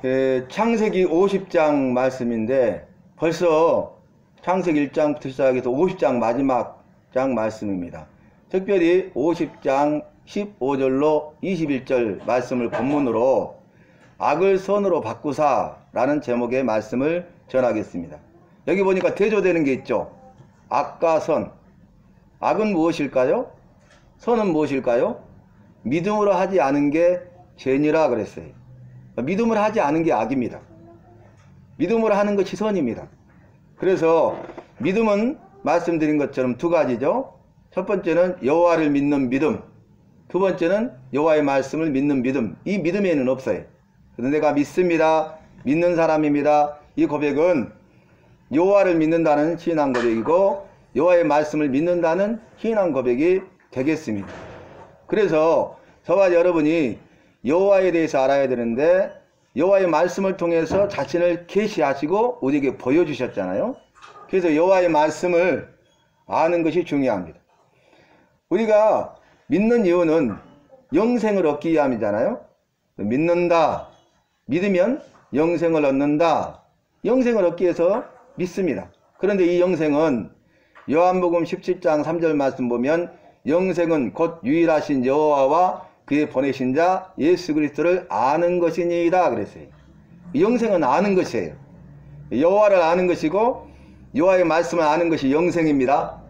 창세기 50장 말씀인데 벌써 창세기 1장부터 시작해서 50장 마지막 장 말씀입니다. 특별히 50장 15절로 21절 말씀을 본문으로 악을 선으로 바꾸사 라는 제목의 말씀을 전하겠습니다. 여기 보니까 대조되는 게 있죠. 악과 선. 악은 무엇일까요? 선은 무엇일까요? 믿음으로 하지 않은 게 죄니라 그랬어요. 믿음을 하지 않은 게 악입니다. 믿음으로 하는 것이 선입니다. 그래서 믿음은 말씀드린 것처럼 두 가지죠. 첫 번째는 여호와를 믿는 믿음, 두 번째는 여호와의 말씀을 믿는 믿음. 이 믿음에는 없어요. 그래서 내가 믿습니다, 믿는 사람입니다, 이 고백은 여호와를 믿는다는 신앙 고백이고 여호와의 말씀을 믿는다는 신앙 고백이 되겠습니다. 그래서 저와 여러분이 여호와에 대해서 알아야 되는데 여호와의 말씀을 통해서 자신을 계시하시고 우리에게 보여주셨잖아요. 그래서 여호와의 말씀을 아는 것이 중요합니다. 우리가 믿는 이유는 영생을 얻기 위함이잖아요. 믿는다, 믿으면 영생을 얻는다. 영생을 얻기 위해서 믿습니다. 그런데 이 영생은 요한복음 17장 3절 말씀 보면 영생은 곧 유일하신 여호와와 그의 보내신 자 예수 그리스도를 아는 것이니이다 그랬어요. 영생은 아는 것이에요. 여호와를 아는 것이고 여호와의 말씀을 아는 것이 영생입니다.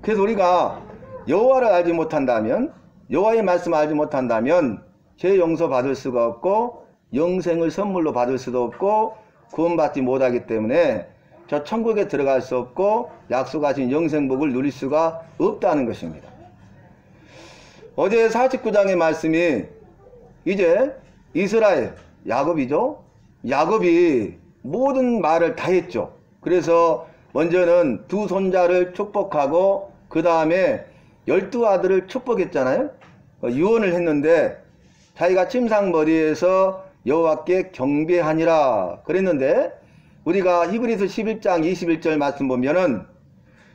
그래서 우리가 여호와를 알지 못한다면, 여호와의 말씀을 알지 못한다면 죄 용서 받을 수가 없고 영생을 선물로 받을 수도 없고 구원받지 못하기 때문에 저 천국에 들어갈 수 없고 약속하신 영생복을 누릴 수가 없다는 것입니다. 어제 49장의 말씀이 이제 이스라엘, 야곱이죠. 야곱이 모든 말을 다 했죠. 그래서 먼저는 두 손자를 축복하고 그 다음에 12아들을 축복했잖아요. 유언을 했는데 자기가 침상머리에서 여호와께 경배하니라 그랬는데 우리가 히브리서 11장 21절 말씀 보면은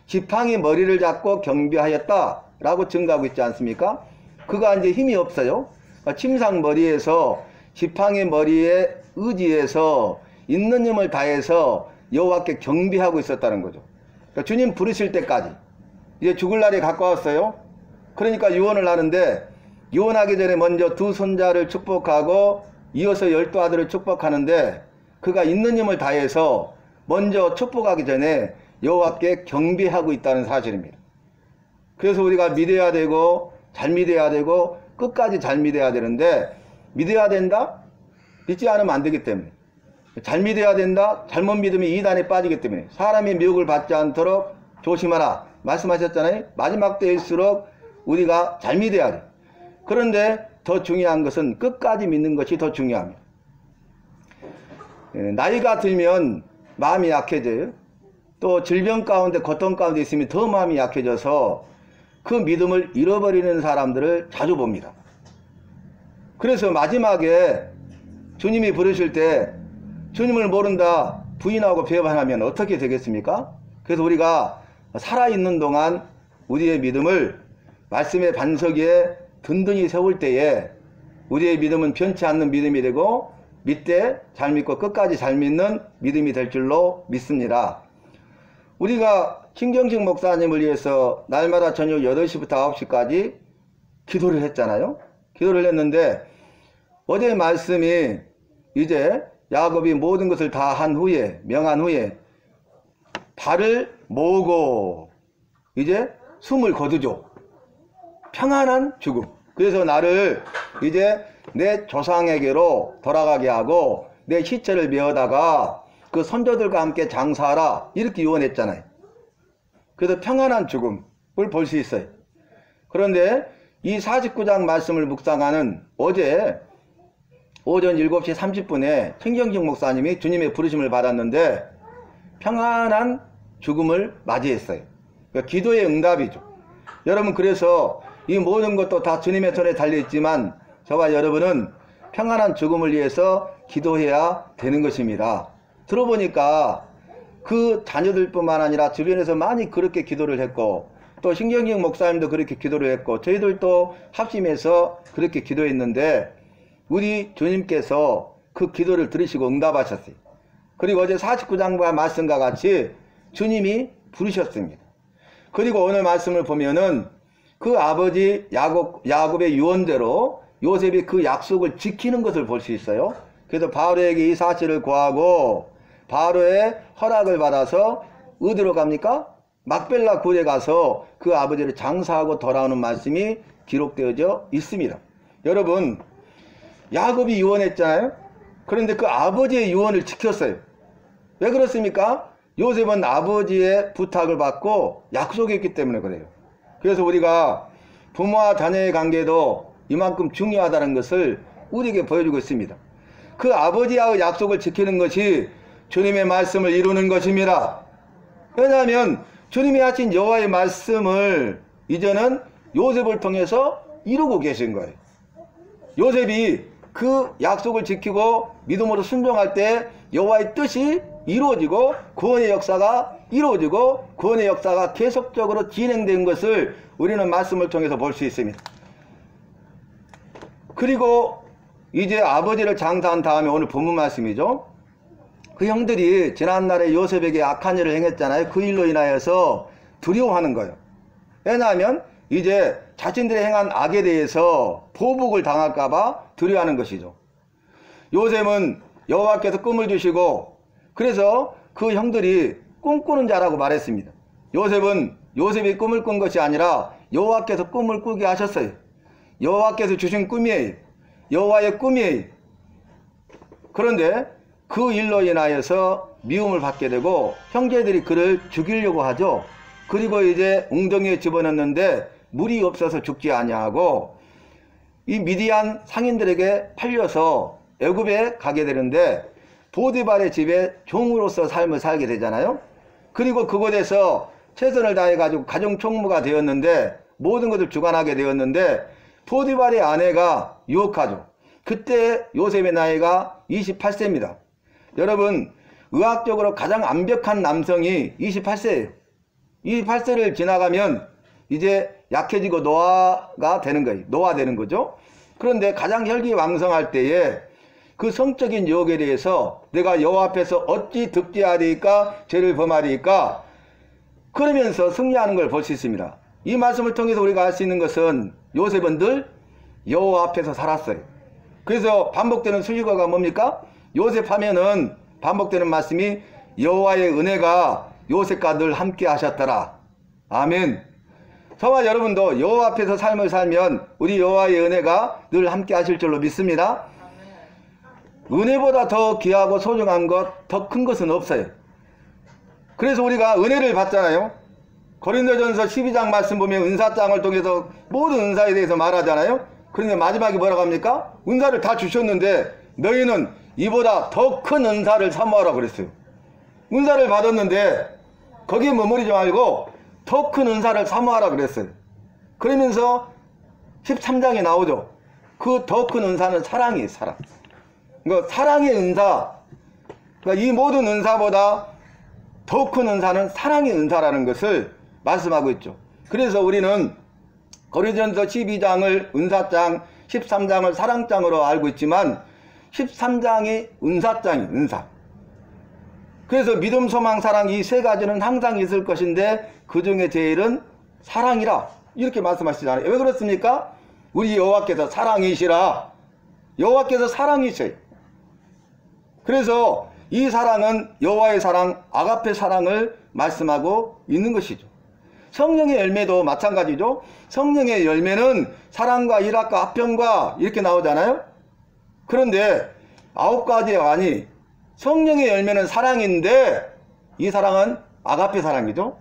지팡이 머리를 잡고 경배하였다 라고 증가하고 있지 않습니까? 그가 이제 힘이 없어요. 침상머리에서 지팡이 머리에 의지해서 있는 힘을 다해서 여호와께 경배하고 있었다는 거죠. 그러니까 주님 부르실 때까지 이제 죽을 날이 가까웠어요. 그러니까 유언을 하는데 유언하기 전에 먼저 두 손자를 축복하고 이어서 12아들을 축복하는데 그가 있는 힘을 다해서 먼저 축복하기 전에 여호와께 경배하고 있다는 사실입니다. 그래서 우리가 믿어야 되고 잘 믿어야 되고 끝까지 잘 믿어야 되는데 믿어야 된다? 믿지 않으면 안 되기 때문에 잘 믿어야 된다? 잘못 믿으면 이단에 빠지기 때문에 사람의 미혹을 받지 않도록 조심하라 말씀하셨잖아요. 마지막 때일수록 우리가 잘 믿어야 돼. 그런데 더 중요한 것은 끝까지 믿는 것이 더 중요합니다. 나이가 들면 마음이 약해져요. 또 질병 가운데 고통 가운데 있으면 더 마음이 약해져서 그 믿음을 잃어버리는 사람들을 자주 봅니다. 그래서 마지막에 주님이 부르실 때 주님을 모른다 부인하고 배반하면 어떻게 되겠습니까? 그래서 우리가 살아있는 동안 우리의 믿음을 말씀의 반석 위에 든든히 세울 때에 우리의 믿음은 변치 않는 믿음이 되고 믿되 잘 믿고 끝까지 잘 믿는 믿음이 될 줄로 믿습니다. 우리가 신경식 목사님을 위해서 날마다 저녁 8시부터 9시까지 기도를 했잖아요. 기도를 했는데 어제 말씀이 이제 야곱이 모든 것을 다 한 후에 명한 후에 발을 모으고 이제 숨을 거두죠. 평안한 죽음. 그래서 나를 이제 내 조상에게로 돌아가게 하고 내 시체를 메어다가 그 선조들과 함께 장사하라 이렇게 유언했잖아요. 그래서 평안한 죽음을 볼 수 있어요. 그런데 이 49장 말씀을 묵상하는 어제 오전 7시 30분에 신경식 목사님이 주님의 부르심을 받았는데 평안한 죽음을 맞이했어요. 그러니까 기도의 응답이죠. 여러분, 그래서 이 모든 것도 다 주님의 손에 달려있지만 저와 여러분은 평안한 죽음을 위해서 기도해야 되는 것입니다. 들어보니까 그 자녀들뿐만 아니라 주변에서 많이 그렇게 기도를 했고 또 신경식 목사님도 그렇게 기도를 했고 저희들도 합심해서 그렇게 기도했는데 우리 주님께서 그 기도를 들으시고 응답하셨어요. 그리고 어제 49장과 말씀과 같이 주님이 부르셨습니다. 그리고 오늘 말씀을 보면은 그 아버지 야곱의 유언대로 요셉이 그 약속을 지키는 것을 볼 수 있어요. 그래서 바로에게 이 사실을 고하고 바로의 허락을 받아서 어디로 갑니까? 막벨라 굴에 가서 그 아버지를 장사하고 돌아오는 말씀이 기록되어져 있습니다. 여러분, 야곱이 유언했잖아요. 그런데 그 아버지의 유언을 지켰어요. 왜 그렇습니까? 요셉은 아버지의 부탁을 받고 약속했기 때문에 그래요. 그래서 우리가 부모와 자녀의 관계도 이만큼 중요하다는 것을 우리에게 보여주고 있습니다. 그 아버지와의 약속을 지키는 것이 주님의 말씀을 이루는 것입니다. 왜냐하면 주님이 하신 여호와의 말씀을 이제는 요셉을 통해서 이루고 계신 거예요. 요셉이 그 약속을 지키고 믿음으로 순종할 때 여호와의 뜻이 이루어지고 구원의 역사가 이루어지고 구원의 역사가 계속적으로 진행된 것을 우리는 말씀을 통해서 볼 수 있습니다. 그리고 이제 아버지를 장사한 다음에 오늘 본문 말씀이죠. 그 형들이 지난날에 요셉에게 악한 일을 행했잖아요. 그 일로 인하여서 두려워하는 거예요. 왜냐하면 이제 자신들이 행한 악에 대해서 보복을 당할까봐 두려워하는 것이죠. 요셉은 여호와께서 꿈을 주시고 그래서 그 형들이 꿈꾸는 자라고 말했습니다. 요셉이 꿈을 꾼 것이 아니라 여호와께서 꿈을 꾸게 하셨어요. 여호와께서 주신 꿈이에요. 여호와의 꿈이에요. 그런데 그 일로 인하여서 미움을 받게 되고 형제들이 그를 죽이려고 하죠. 그리고 이제 웅덩이에 집어넣는데 물이 없어서 죽지 아니하고 이 미디안 상인들에게 팔려서 애굽에 가게 되는데 보디발의 집에 종으로서 삶을 살게 되잖아요. 그리고 그곳에서 최선을 다해 가지고 가정 총무가 되었는데 모든 것을 주관하게 되었는데 보디발의 아내가 유혹하죠. 그때 요셉의 나이가 28세입니다. 여러분, 의학적으로 가장 완벽한 남성이 28세예요. 28세를 지나가면 이제 약해지고 노화가 되는 거예요. 노화되는 거죠. 그런데 가장 혈기왕성할 때에 그 성적인 유혹에 대해서 내가 여호와 앞에서 어찌 득죄하리이까 죄를 범하리이까 그러면서 승리하는 걸 볼 수 있습니다. 이 말씀을 통해서 우리가 알 수 있는 것은 요셉은 늘 여호와 앞에서 살았어요. 그래서 반복되는 수식어가 뭡니까? 요셉 하면은 반복되는 말씀이 여호와의 은혜가 요셉과 늘 함께 하셨더라. 아멘. 저와 여러분도 여호와 앞에서 삶을 살면 우리 여호와의 은혜가 늘 함께 하실 줄로 믿습니다. 은혜보다 더 귀하고 소중한 것, 더 큰 것은 없어요. 그래서 우리가 은혜를 받잖아요. 고린도전서 12장 말씀 보면 은사장을 통해서 모든 은사에 대해서 말하잖아요. 그런데 마지막에 뭐라고 합니까? 은사를 다 주셨는데 너희는 이보다 더 큰 은사를 사모하라 그랬어요. 은사를 받았는데 거기에 머무르지 말고 더 큰 은사를 사모하라 그랬어요. 그러면서 13장에 나오죠. 그 더 큰 은사는 사랑이에요. 사랑. 그러니까 사랑의 은사, 그러니까 이 모든 은사보다 더 큰 은사는 사랑의 은사라는 것을 말씀하고 있죠. 그래서 우리는 고린도전서 12장을 은사장, 13장을 사랑장으로 알고 있지만 13장이 은사장이 은사. 그래서 믿음, 소망, 사랑 이 세 가지는 항상 있을 것인데 그 중에 제일은 사랑이라 이렇게 말씀하시잖아요. 왜 그렇습니까? 우리 여호와께서 사랑이시라. 여호와께서 사랑이셔요. 그래서 이 사랑은 여호와의 사랑, 아가페 사랑을 말씀하고 있는 것이죠. 성령의 열매도 마찬가지죠. 성령의 열매는 사랑과 일합과 화평과 이렇게 나오잖아요. 그런데 9가지가 아니 성령의 열매는 사랑인데 이 사랑은 아가페 사랑이죠.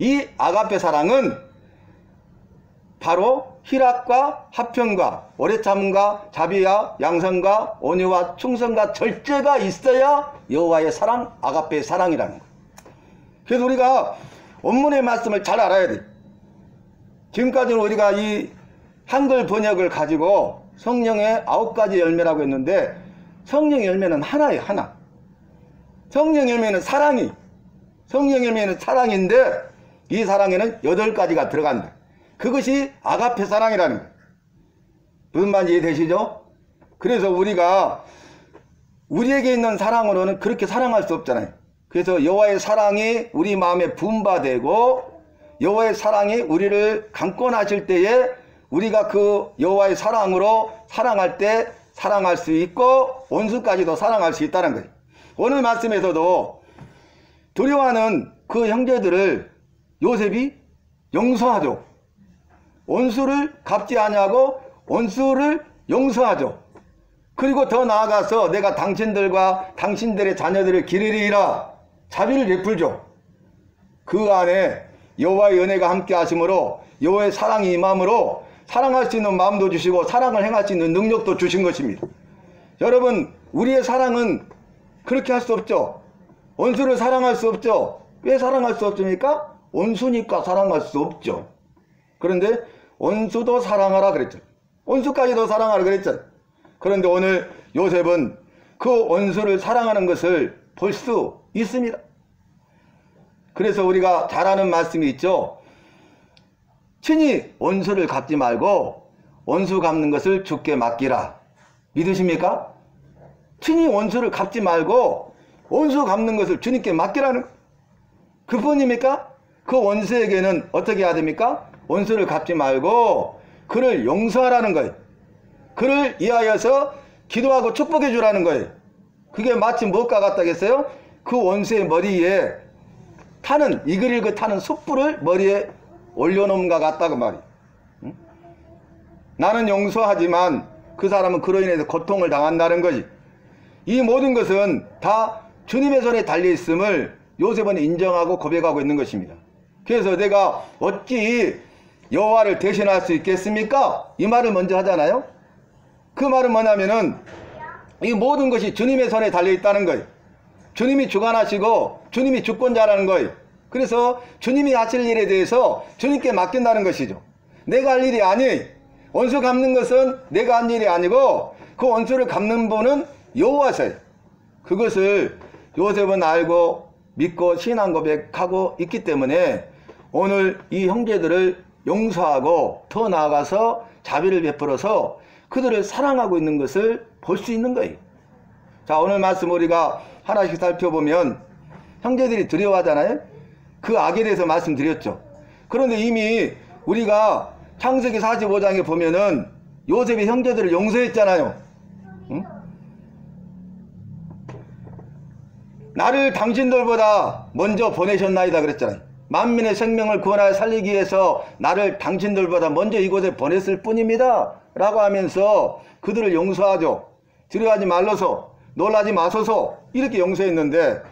이 아가페 사랑은 바로 희락과 화평과 오래 참음과 자비와 양선과 온유와 충성과 절제가 있어야 여호와의 사랑, 아가페의 사랑이라는 거예요. 그래서 우리가 원문의 말씀을 잘 알아야 돼요. 지금까지는 우리가 이 한글 번역을 가지고 성령의 9가지 열매라고 했는데 성령의 열매는 하나예요. 하나. 성령의 열매는 사랑이, 성령의 열매는 사랑인데 이 사랑에는 8가지가 들어간다. 그것이 아가페 사랑이라는 거예요. 무슨 말인지 이해되시죠? 그래서 우리가 우리에게 있는 사랑으로는 그렇게 사랑할 수 없잖아요. 그래서 여호와의 사랑이 우리 마음에 분바되고 여호와의 사랑이 우리를 강권하실 때에 우리가 그 여호와의 사랑으로 사랑할 때 사랑할 수 있고 원수까지도 사랑할 수 있다는 거예요. 오늘 말씀에서도 두려워하는 그 형제들을 요셉이 용서하죠. 원수를 갚지 아니하고 원수를 용서하죠. 그리고 더 나아가서 내가 당신들과 당신들의 자녀들을 기르리라 자비를 베풀죠. 그 안에 여호와의 은혜가 함께 하심으로 여호와의 사랑이 임함으로 사랑할 수 있는 마음도 주시고 사랑을 행할 수 있는 능력도 주신 것입니다. 여러분, 우리의 사랑은 그렇게 할 수 없죠. 원수를 사랑할 수 없죠. 왜 사랑할 수 없습니까? 원수니까 사랑할 수 없죠. 그런데 원수도 사랑하라 그랬죠. 원수까지도 사랑하라 그랬죠. 그런데 오늘 요셉은 그 원수를 사랑하는 것을 볼 수 있습니다. 그래서 우리가 잘 아는 말씀이 있죠. 친히 원수를 갚지 말고 원수 갚는 것을 주께 맡기라. 믿으십니까? 친히 원수를 갚지 말고 원수 갚는 것을 주님께 맡기라는 것. 그뿐입니까? 그 원수에게는 어떻게 해야 됩니까? 원수를 갚지 말고 그를 용서하라는 거예요. 그를 위하여서 기도하고 축복해 주라는 거예요. 그게 마치 무엇과 같다겠어요? 그 원수의 머리에 타는 이글이글 타는 숯불을 머리에 올려놓음과 같다고 말이에요. 응? 나는 용서하지만 그 사람은 그로 인해서 고통을 당한다는 거지. 이 모든 것은 다 주님의 손에 달려있음을 요셉은 인정하고 고백하고 있는 것입니다. 그래서 내가 어찌 여호와를 대신할 수 있겠습니까? 이 말을 먼저 하잖아요. 그 말은 뭐냐면은 이 모든 것이 주님의 손에 달려있다는 거예요. 주님이 주관하시고 주님이 주권자라는 거예요. 그래서 주님이 하실 일에 대해서 주님께 맡긴다는 것이죠. 내가 할 일이 아니, 원수 갚는 것은 내가 한 일이 아니고 그 원수를 갚는 분은 여호와세요. 그것을 요셉은 알고 믿고 신앙 고백하고 있기 때문에 오늘 이 형제들을 용서하고 더 나아가서 자비를 베풀어서 그들을 사랑하고 있는 것을 볼 수 있는 거예요. 자, 오늘 말씀 우리가 하나씩 살펴보면 형제들이 두려워하잖아요. 그 악에 대해서 말씀드렸죠. 그런데 이미 우리가 창세기 45장에 보면은 요셉이 형제들을 용서했잖아요. 응? 나를 당신들보다 먼저 보내셨나이다 그랬잖아요. 만민의 생명을 구원하여 살리기 위해서 나를 당신들보다 먼저 이곳에 보냈을 뿐입니다 라고 하면서 그들을 용서하죠. 두려워하지 말라서, 놀라지 마소서, 이렇게 용서했는데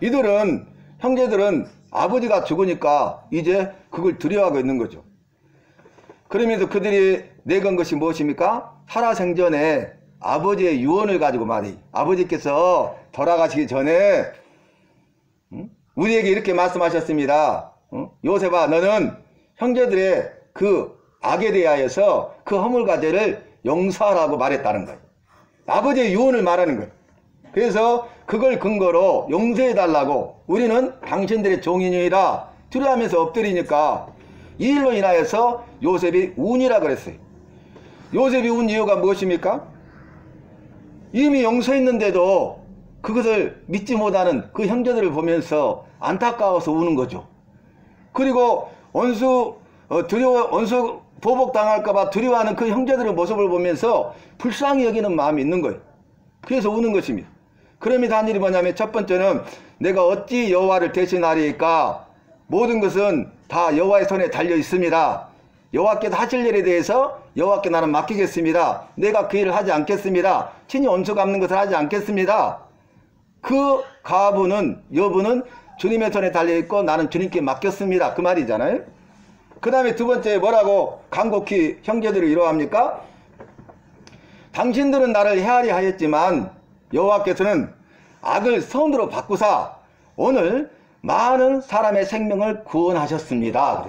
이들은, 형제들은 아버지가 죽으니까 이제 그걸 두려워하고 있는 거죠. 그러면서 그들이 내건 것이 무엇입니까? 살아생전에 아버지의 유언을 가지고 말이, 아버지께서 돌아가시기 전에 우리에게 이렇게 말씀하셨습니다. 요셉아, 너는 형제들의 그 악에 대하여서 그 허물과 죄를 용서하라고 말했다는 거예요. 아버지의 유언을 말하는 거예요. 그래서 그걸 근거로 용서해달라고, 우리는 당신들의 종인이라 두려워하면서 엎드리니까 이 일로 인하여서 요셉이 운이라 그랬어요. 요셉이 운 이유가 무엇입니까? 이미 용서했는데도 그것을 믿지 못하는 그 형제들을 보면서 안타까워서 우는 거죠. 그리고 원수 보복당할까봐 두려워하는 그 형제들의 모습을 보면서 불쌍히 여기는 마음이 있는 거예요. 그래서 우는 것입니다. 그러면서 한 일이 뭐냐면, 첫 번째는 내가 어찌 여호와를 대신하리까? 모든 것은 다 여호와의 손에 달려 있습니다. 여호와께서 하실 일에 대해서 여호와께 나는 맡기겠습니다. 내가 그 일을 하지 않겠습니다. 친히 원수 갚는 것을 하지 않겠습니다. 그 여부는 주님의 손에 달려있고 나는 주님께 맡겼습니다. 그 말이잖아요. 그 다음에 두 번째 뭐라고 간곡히 형제들을 위로합니까? 당신들은 나를 헤아려 하였지만 여호와께서는 악을 선으로 바꾸사 오늘 많은 사람의 생명을 구원하셨습니다.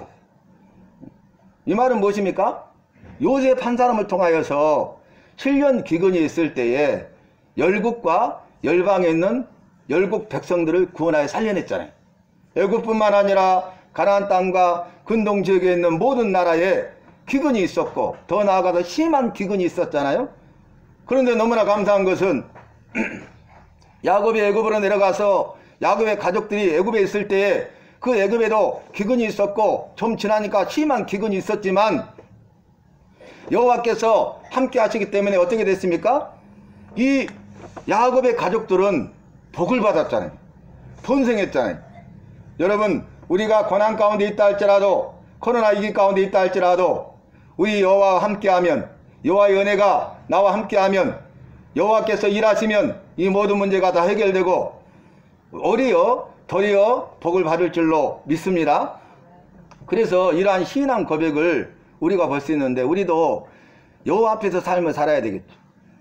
이 말은 무엇입니까? 요셉 한 사람을 통하여서 7년 기근이 있을 때에 열국과 열방에 있는 열국 백성들을 구원하여 살려냈잖아요. 애국뿐만 아니라 가나안 땅과 근동 지역에 있는 모든 나라에 기근이 있었고 더 나아가서 심한 기근이 있었잖아요. 그런데 너무나 감사한 것은 야곱이 애굽으로 내려가서 야곱의 가족들이 애굽에 있을 때에 그 애굽에도 기근이 있었고 좀 지나니까 심한 기근이 있었지만 여호와께서 함께 하시기 때문에 어떻게 됐습니까? 이 야곱의 가족들은 복을 받았잖아요. 번성했잖아요. 여러분, 우리가 고난 가운데 있다 할지라도, 코로나 위기 가운데 있다 할지라도 우리 여호와와 함께하면, 여호와의 은혜가 나와 함께하면, 여호와께서 일하시면 이 모든 문제가 다 해결되고 어리어 덜이어 복을 받을 줄로 믿습니다. 그래서 이러한 신앙 고백을 우리가 볼 수 있는데, 우리도 여호와 앞에서 삶을 살아야 되겠죠.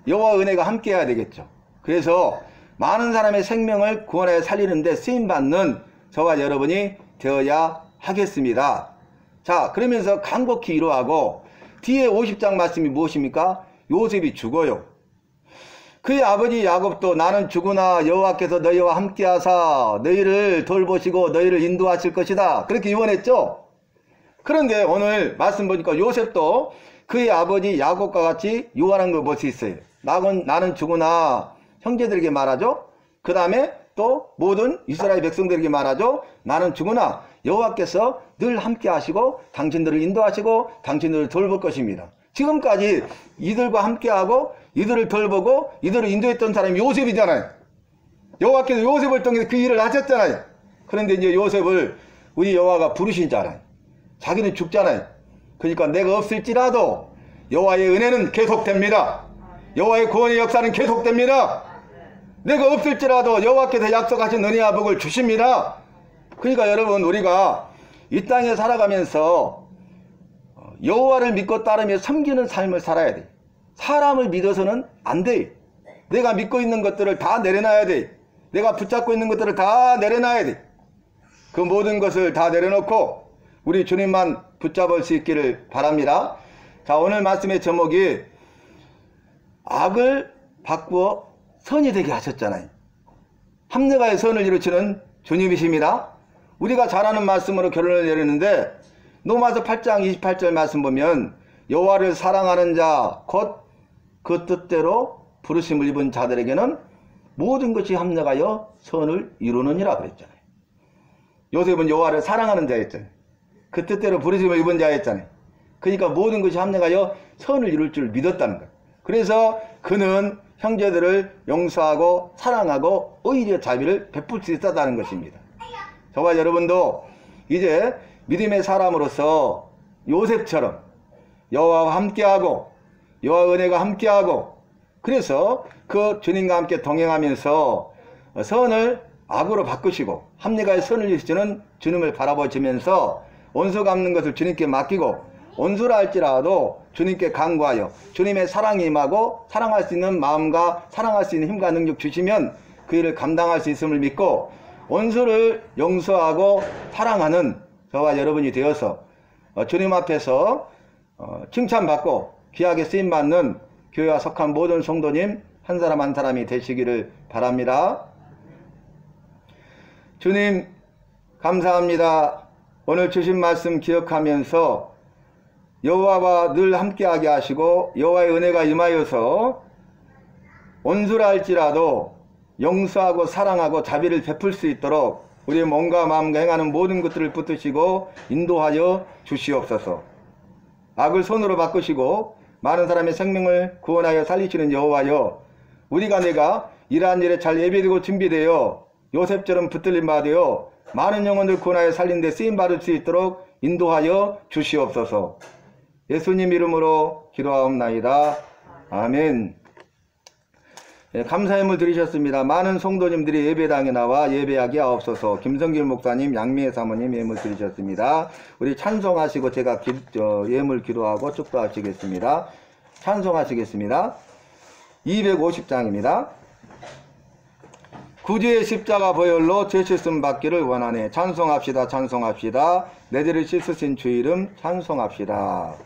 여호와 은혜가 함께해야 되겠죠. 그래서 많은 사람의 생명을 구원하여 살리는데 쓰임받는 저와 여러분이 되어야 하겠습니다. 자, 그러면서 간곡히 이루하고 뒤에 50장 말씀이 무엇입니까? 요셉이 죽어요. 그의 아버지 야곱도 나는 죽으나 여호와께서 너희와 함께하사 너희를 돌보시고 너희를 인도하실 것이다, 그렇게 유언했죠. 그런데 오늘 말씀 보니까 요셉도 그의 아버지 야곱과 같이 유언한 걸 볼 수 있어요. 나는 죽으나 형제들에게 말하죠. 그 다음에 또 모든 이스라엘 백성들에게 말하죠. 나는 죽으나 여호와께서 늘 함께 하시고 당신들을 인도하시고 당신들을 돌볼 것입니다. 지금까지 이들과 함께하고 이들을 돌보고 이들을 인도했던 사람이 요셉이잖아요. 여호와께서 요셉을 통해서 그 일을 하셨잖아요. 그런데 이제 요셉을 우리 여호와가 부르시잖아요. 자기는 죽잖아요. 그러니까 내가 없을지라도 여호와의 은혜는 계속됩니다. 여호와의 구원의 역사는 계속됩니다. 내가 없을지라도 여호와께서 약속하신 은혜와 복을 주십니다. 그러니까 여러분, 우리가 이 땅에 살아가면서 여호와를 믿고 따르며 섬기는 삶을 살아야 돼. 사람을 믿어서는 안 돼. 내가 믿고 있는 것들을 다 내려놔야 돼. 내가 붙잡고 있는 것들을 다 내려놔야 돼. 그 모든 것을 다 내려놓고 우리 주님만 붙잡을 수 있기를 바랍니다. 자, 오늘 말씀의 제목이 악을 바꾸어 선이 되게 하셨잖아요. 합력하여 선을 이루시는 주님이십니다. 우리가 잘 아는 말씀으로 결론을 내리는데, 로마서 8장 28절 말씀 보면 여호와를 사랑하는 자 곧 그 뜻대로 부르심을 입은 자들에게는 모든 것이 합력하여 선을 이루느니라 그랬잖아요. 요셉은 여호와를 사랑하는 자였잖아요. 그 뜻대로 부르심을 입은 자였잖아요. 그러니까 모든 것이 합력하여 선을 이룰 줄 믿었다는 거예요. 그래서 그는 형제들을 용서하고 사랑하고 오히려 자비를 베풀 수 있었다는 것입니다. 저와 여러분도 이제 믿음의 사람으로서 요셉처럼 여호와와 함께하고 여호와 은혜가 함께하고, 그래서 그 주님과 함께 동행하면서 선을 악으로 바꾸시고 합리가의 선을 이루시는 주님을 바라보시면서 원수 갚는 것을 주님께 맡기고 원수라 할지라도 주님께 간구하여 주님의 사랑이 임하고 사랑할 수 있는 마음과 사랑할 수 있는 힘과 능력 주시면 그 일을 감당할 수 있음을 믿고 원수를 용서하고 사랑하는 저와 여러분이 되어서 주님 앞에서 칭찬받고 귀하게 쓰임받는 교회와 속한 모든 성도님 한 사람 한 사람이 되시기를 바랍니다. 주님 감사합니다. 오늘 주신 말씀 기억하면서 여호와와 늘 함께하게 하시고 여호와의 은혜가 임하여서 원수라 할지라도 용서하고 사랑하고 자비를 베풀 수 있도록 우리의 몸과 마음과 행하는 모든 것들을 붙드시고 인도하여 주시옵소서. 악을 손으로 바꾸시고 많은 사람의 생명을 구원하여 살리시는 여호와여, 우리가 내가 이러한 일에 잘 예비되고 준비되어 요셉처럼 붙들림 받으여 많은 영혼을 구원하여 살린 데 쓰임받을 수 있도록 인도하여 주시옵소서. 예수님 이름으로 기도하옵나이다. 아멘. 감사함을 드리셨습니다. 많은 성도님들이 예배당에 나와 예배하게 하옵소서. 김성길 목사님, 양미애 사모님 예물 드리셨습니다. 우리 찬송하시고 제가 예물 기도하고 축도하시겠습니다. 찬송하시겠습니다. 250장입니다. 구주의 십자가 보혈로 죄 씻음 받기를 원하네. 찬송합시다. 찬송합시다. 내 죄를 씻으신 주 이름 찬송합시다.